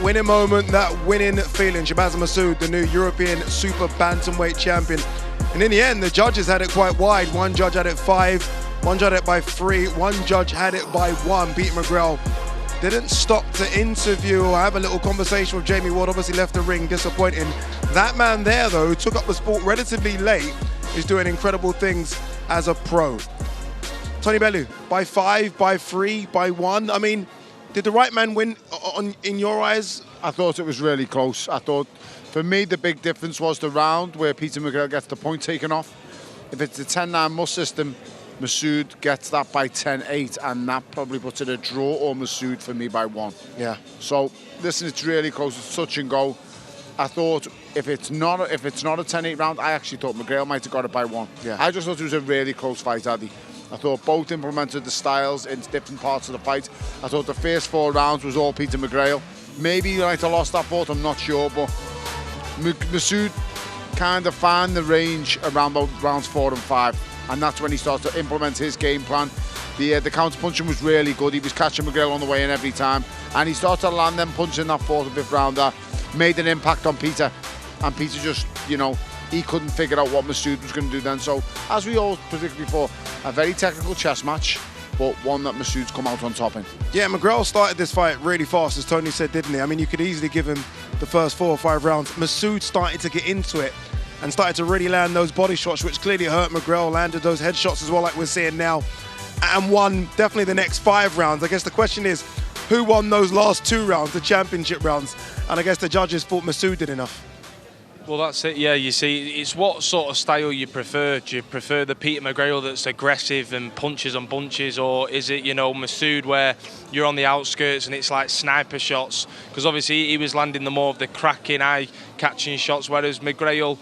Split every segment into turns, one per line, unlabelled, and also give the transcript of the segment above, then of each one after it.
winning moment, that winning feeling. Shabaz Masoud, the new European super bantamweight champion. And in the end, the judges had it quite wide. One judge had it 5, one judge had it by 3, one judge had it by 1. Peter McGrail didn't stop to interview or have a little conversation with Jamie Ward. Obviously left the ring disappointing. That man there, though, who took up the sport relatively late, is doing incredible things as a pro. Tony Bellew, by 5, by 3, by 1. I mean, did the right man win in your eyes?
I thought it was really close. I thought, for me, the big difference was the round where Peter McGrail gets the point taken off. If it's the 10-9 must system, Masoud gets that by 10-8, and that probably puts it a draw or Masoud for me by 1.
Yeah.
So, listen, it's really close. It's touch and go. I thought if it's not a 10-8 round, I actually thought McGrail might have got it by 1.
Yeah.
I just thought it was a really close fight, Addy. I thought both implemented the styles in different parts of the fight. I thought the first 4 rounds was all Peter McGrail. Maybe he might have lost that fought, I'm not sure, but Masoud kind of found the range around about rounds 4 and 5, and that's when he started to implement his game plan. The counter punching was really good. He was catching McGrail on the way in every time, and he started to land them punches in that 4th and 5th round that made an impact on Peter, and Peter just, you know, he couldn't figure out what Masoud was going to do then. So, as we all predicted before, a very technical chess match, but one that Masoud's come out on top in.
Yeah, McGrail started this fight really fast, as Tony said, didn't he? I mean, you could easily give him the first 4 or 5 rounds. Masoud started to get into it and started to really land those body shots, which clearly hurt McGrail, landed those headshots as well, like we're seeing now, and won definitely the next 5 rounds. I guess the question is, who won those last 2 rounds, the championship rounds? And I guess the judges thought Masoud did enough.
Well, that's it, yeah. You see, it's what sort of style you prefer. Do you prefer the Peter McGrail that's aggressive and punches and bunches, or is it, you know, Masoud where you're on the outskirts and it's like sniper shots? Because obviously he was landing the more of the cracking, eye-catching shots, whereas McGrail,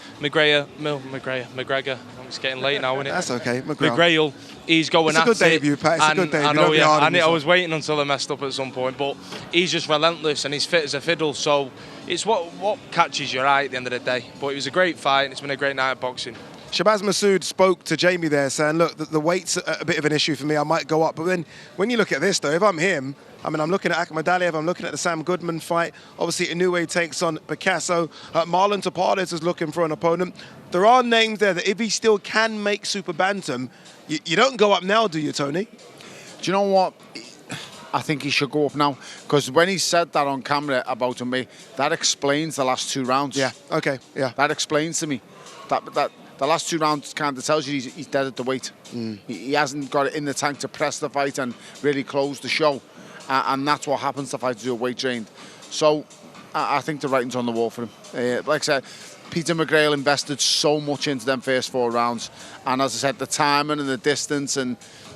it's getting late now, isn't it?
That's okay,
McGrail, he's going at it.
It's a good debut, Pat. It's a good debut.
I know, yeah. I was waiting until I messed up at some point, but he's just relentless and he's fit as a fiddle. So it's what catches your eye at the end of the day. But it was a great fight and it's been a great night of boxing.
Shabaz Masoud spoke to Jamie there saying, look, the weight's a bit of an issue for me. I might go up. But then when you look at this, though, if I'm him, I mean, I'm looking at Akhmadaliev, I'm looking at the Sam Goodman fight. Obviously, Inoue takes on Picasso. Marlon Tapales is looking for an opponent. There are names there that if he still can make super bantam, you don't go up now, do you, Tony?
Do you know what? I think he should go up now, because when he said that on camera about me, that explains the last 2 rounds.
Yeah, okay, yeah.
That explains to me that the last 2 rounds kind of tells you he's dead at the weight. He hasn't got it in the tank to press the fight and really close the show. And that's what happens to fighters who are weight trained. So I think the writing's on the wall for him. Like I said, Peter McGrail invested so much into them first 4 rounds. And as I said, the timing and the distance, and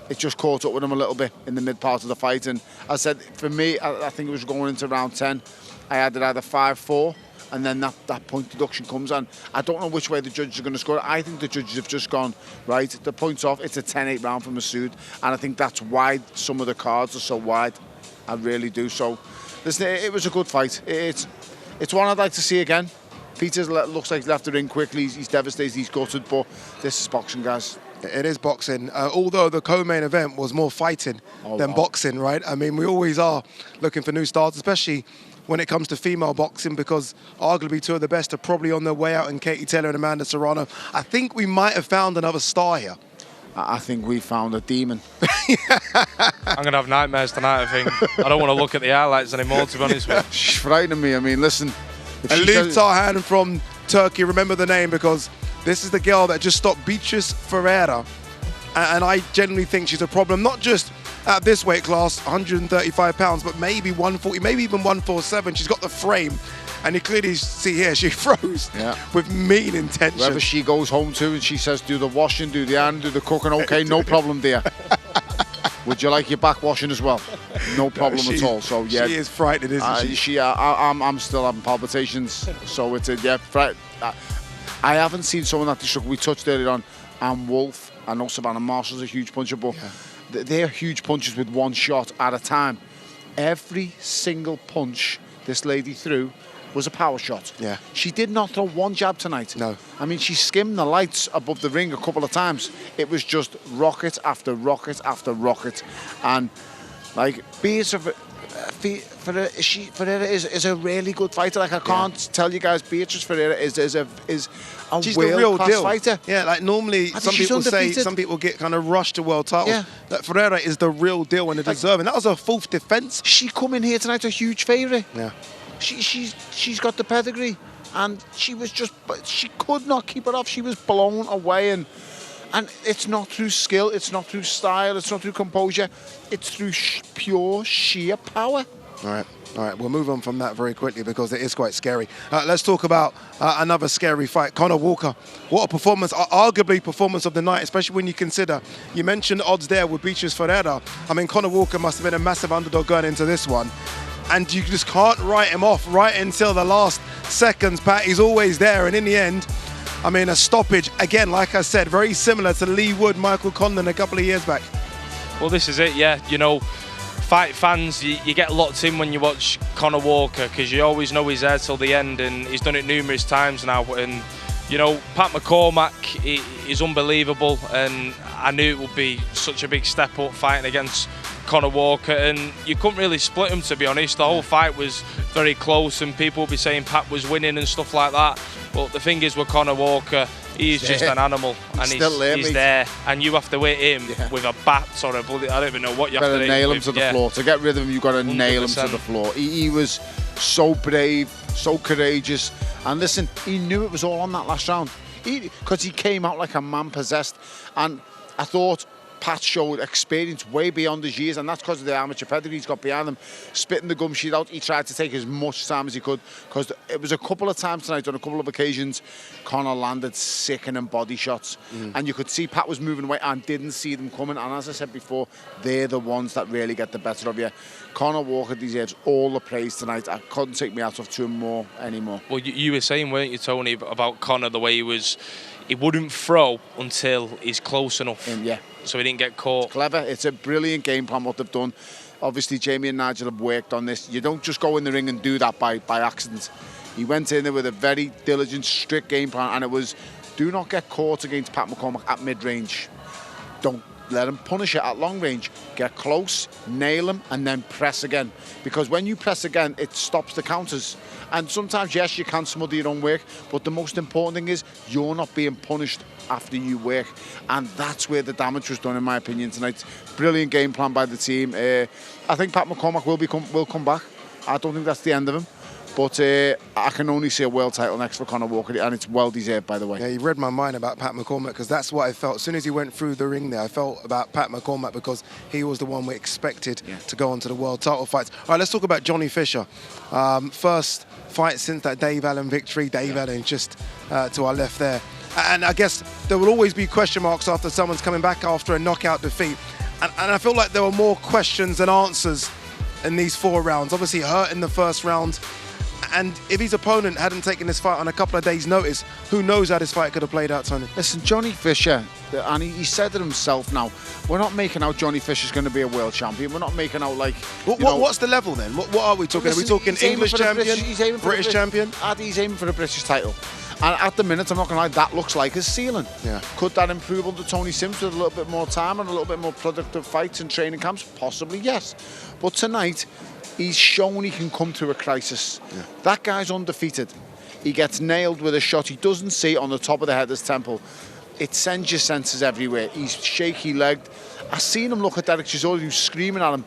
it just caught up with him a little bit in the mid part of the fight. And as I said, for me, I think it was going into round 10. I had it either 5-4, and then that point deduction comes. And I don't know which way the judges are going to score. I think the judges have just gone, right, the point's off. It's a 10-8 round for Masoud. And I think that's why some of the cards are so wide. I really do. So, listen, it was a good fight. It's one I'd like to see again. Peter looks like he left the ring quickly. He's devastated, he's gutted, but this is boxing, guys.
It is boxing, although the co-main event was more fighting than boxing, right? I mean, we always are looking for new stars, especially when it comes to female boxing, because arguably 2 of the best are probably on their way out in Katie Taylor and Amanda Serrano. I think we might have found another star here.
I think we found a demon.
I'm going to have nightmares tonight, I think. I don't want to look at the highlights anymore, to be honest with you.
She's frightening me. I mean, listen.
Elif Tarhan from Turkey, remember the name, because this is the girl that just stopped Beatrice Ferreira. And I genuinely think she's a problem, not just at this weight class, 135 pounds, but maybe 140, maybe even 147. She's got the frame. And you clearly see here, she froze with mean intention.
Wherever she goes home to and she says, do the washing, do the iron, do the cooking, okay, no problem, dear. Would you like your back washing as well? No problem at all. So yeah,
she is frightened, isn't she?
I'm still having palpitations. So it's I haven't seen someone that destructive. We touched earlier on, and Wolf. I know Savannah Marshall's a huge puncher, but they're huge punches with 1 shot at a time. Every single punch this lady threw was a power shot.
Yeah.
She did not throw 1 jab tonight.
No.
I mean, she skimmed the lights above the ring a couple of times. It was just rocket after rocket after rocket. And Like, Beatrice Ferreira is a really good fighter. Like, I can't tell you guys, Beatrice Ferreira is a
she's the real deal
fighter.
Yeah, like normally some people get kind of rushed to world titles.
Yeah.
That Ferreira is the real deal and the deserving. That was her fourth defence.
She come in here tonight a huge favourite.
Yeah.
She's got the pedigree, and she could not keep it off. She was blown away, and it's not through skill, it's not through style, it's not through composure, it's through pure sheer power.
All right, we'll move on from that very quickly because it is quite scary. Let's talk about another scary fight. Conor Walker, what a performance, arguably performance of the night, especially when you consider, you mentioned odds there with Beatrice Ferreira. I mean, Conor Walker must have been a massive underdog going into this one. And you just can't write him off right until the last seconds, Pat. He's always there, and in the end, I mean, a stoppage, again, like I said, very similar to Lee Wood, Michael Condon a couple of years back.
Well, this is it, yeah. You know, fight fans, you get locked in when you watch Conor Walker because you always know he's there till the end, and he's done it numerous times now. And, you know, Pat McCormack is unbelievable, and I knew it would be such a big step up fighting against Conor Walker, and you couldn't really split him, to be honest. The whole fight was very close, and people would be saying Pat was winning and stuff like that. But the thing is with Conor Walker, he's just an animal, and he's there, and you have to hit him with a bat or a bullet. I don't even know what you have to
nail him to the floor. To get rid of him, you've got to 100%. Nail him to the floor. He was so brave, so courageous, and listen, he knew it was all on that last round because he came out like a man possessed, and I thought Pat showed experience way beyond his years, and that's because of the amateur pedigree he's got behind him. Spitting the gum sheet out, he tried to take as much time as he could, because it was a couple of times tonight, on a couple of occasions, Conor landed sickening body shots, and you could see Pat was moving away and didn't see them coming. And as I said before, they're the ones that really get the better of you. Conor Walker deserves all the praise tonight. I couldn't take me out of two more anymore.
Well, you were saying, weren't you, Tony, about Conor, the way he wouldn't throw until he's close enough.
Yeah.
So he didn't get caught.
It's clever. It's a brilliant game plan what they've done. Obviously, Jamie and Nigel have worked on this. You don't just go in the ring and do that by accident. He went in there with a very diligent, strict game plan, and it was, do not get caught against Pat McCormack at mid-range. Don't let him punish it at long range. Get close, nail him, and then press again. Because when you press again, it stops the counters. And sometimes, yes, you can smother your own work, but the most important thing is you're not being punished after you work. And that's where the damage was done, in my opinion, tonight. Brilliant game plan by the team. I think Pat McCormack will come back. I don't think that's the end of him. But I can only see a world title next for Conor Walker, and it's well deserved, by the way.
Yeah, you read my mind about Pat McCormack, because that's what I felt. As soon as he went through the ring there, I felt about Pat McCormack, because he was the one we expected to go on to the world title fights. All right, let's talk about Johnny Fisher. First fight since that Dave Allen victory. Dave Allen just to our left there. And I guess there will always be question marks after someone's coming back after a knockout defeat. And I feel like there were more questions than answers in these 4 rounds. Obviously hurt in the first round. And if his opponent hadn't taken this fight on a couple of days' notice, who knows how this fight could have played out, Tony?
Listen, Johnny Fisher, and he said it himself now, we're not making out Johnny Fisher's going to be a world champion. We're not making out like...
What's the level then? What are we talking? Are we talking English champion, British champion?
He's aiming for a British title. And at the minute, I'm not going to lie, that looks like his ceiling.
Yeah.
Could that improve under Tony Sims with a little bit more time and a little bit more productive fights and training camps? Possibly, yes. But tonight, he's shown he can come through a crisis. Yeah. That guy's undefeated. He gets nailed with a shot he doesn't see on the top of the head of his temple. It sends your senses everywhere. He's shaky-legged. I seen him look at Derek Chisora, who's screaming at him,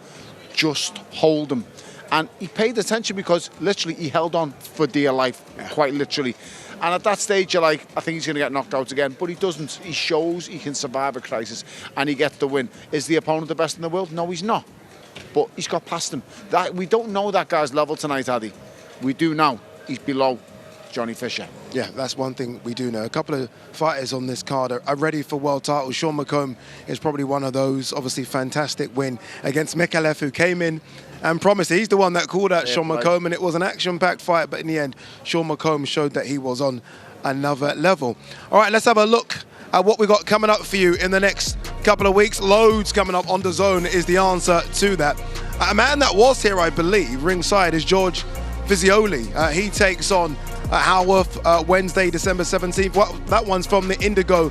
just hold him. And he paid attention because literally he held on for dear life, quite literally. And at that stage, you're like, I think he's going to get knocked out again. But he doesn't. He shows he can survive a crisis, and he gets the win. Is the opponent the best in the world? No, he's not. But he's got past him. We don't know that guy's level tonight, Addy. We do now. He's below Johnny Fisher.
Yeah, that's one thing we do know. A couple of fighters on this card are ready for world titles. Sean McComb is probably one of those. Obviously, fantastic win against McGrail, who came in and promised. He's the one that called out Sean McComb, and it was an action-packed fight. But in the end, Sean McComb showed that he was on another level. All right, let's have a look at what we got coming up for you in the next couple of weeks. Loads coming up on DAZN is the answer to that. A man that was here, I believe, ringside is George Vizioli. He takes on Haworth Wednesday, December 17th. Well, that one's from the Indigo,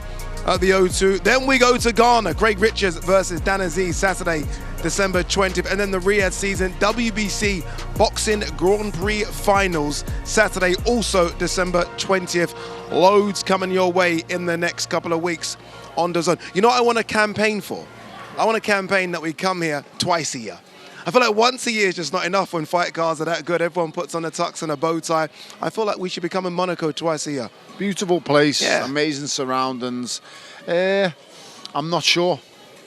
the O2. Then we go to Ghana. Craig Richards versus Dan Aziz, Saturday, December 20th. And then the Riyadh season WBC Boxing Grand Prix Finals, Saturday, also December 20th. Loads coming your way in the next couple of weeks on DAZN. You know what I want to campaign for? I want to campaign that we come here twice a year. I feel like once a year is just not enough when fight cards are that good. Everyone puts on a tux and a bow tie. I feel like we should become in Monaco twice a year.
Beautiful place,
yeah.
Amazing surroundings. I'm not sure.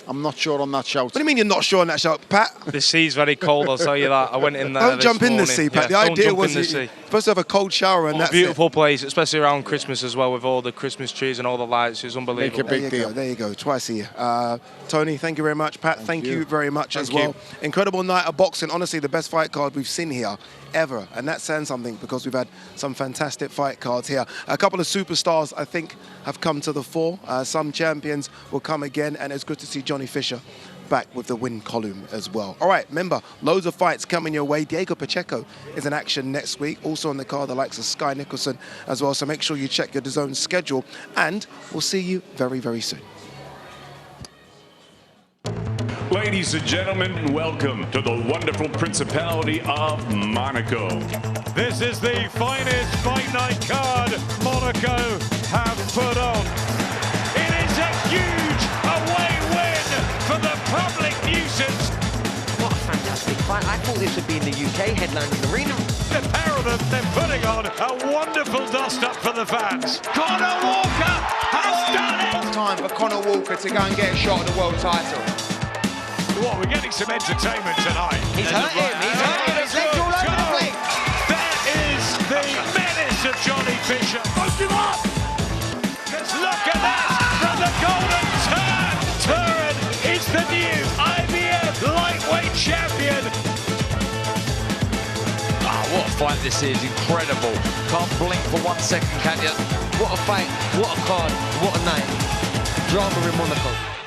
I'm not sure on that shout.
What do you mean you're not sure on that shout, Pat?
The sea's very cold, I'll tell you that. I went in there.
Don't jump in the sea, Pat.
Yeah,
the idea was you're supposed to have a cold shower and that's
beautiful
it.
place, especially around Christmas as well, with all the Christmas trees and all the lights. It was unbelievable.
Make a big deal.
There you go, twice a year. Tony, thank you very much. Pat, thank you very much as well. Incredible night of boxing. Honestly, the best fight card we've seen here ever. And that's saying something because we've had some fantastic fight cards here. A couple of superstars, I think, have come to the fore. Some champions will come again, and it's good to see Johnny Fisher back with the win column as well. All right, remember, loads of fights coming your way. Diego Pacheco is in action next week. Also on the card, the likes of Sky Nicholson as well. So make sure you check your DAZN schedule, and we'll see you very, very soon.
Ladies and gentlemen, welcome to the wonderful Principality of Monaco.
This is the finest fight night card Monaco have put on. It is a huge away win for the public nuisance.
What a fantastic fight. I thought this would be in the UK, headlining arena.
The pair of them, they're putting on a wonderful dust-up for the fans. Conor Walker has done it!
It's time for Conor Walker to go and get a shot at the world title.
What, we're getting some entertainment tonight.
He's hurt him, his legs all over the place.
There is the menace of Johnny Fisher. Post him up! Look at that from the Golden Turn. Turin is the new IBF lightweight champion.
What a fight this is, incredible. Can't blink for 1 second, can you?
What a fight, what a card, what a night. Drama in Monaco.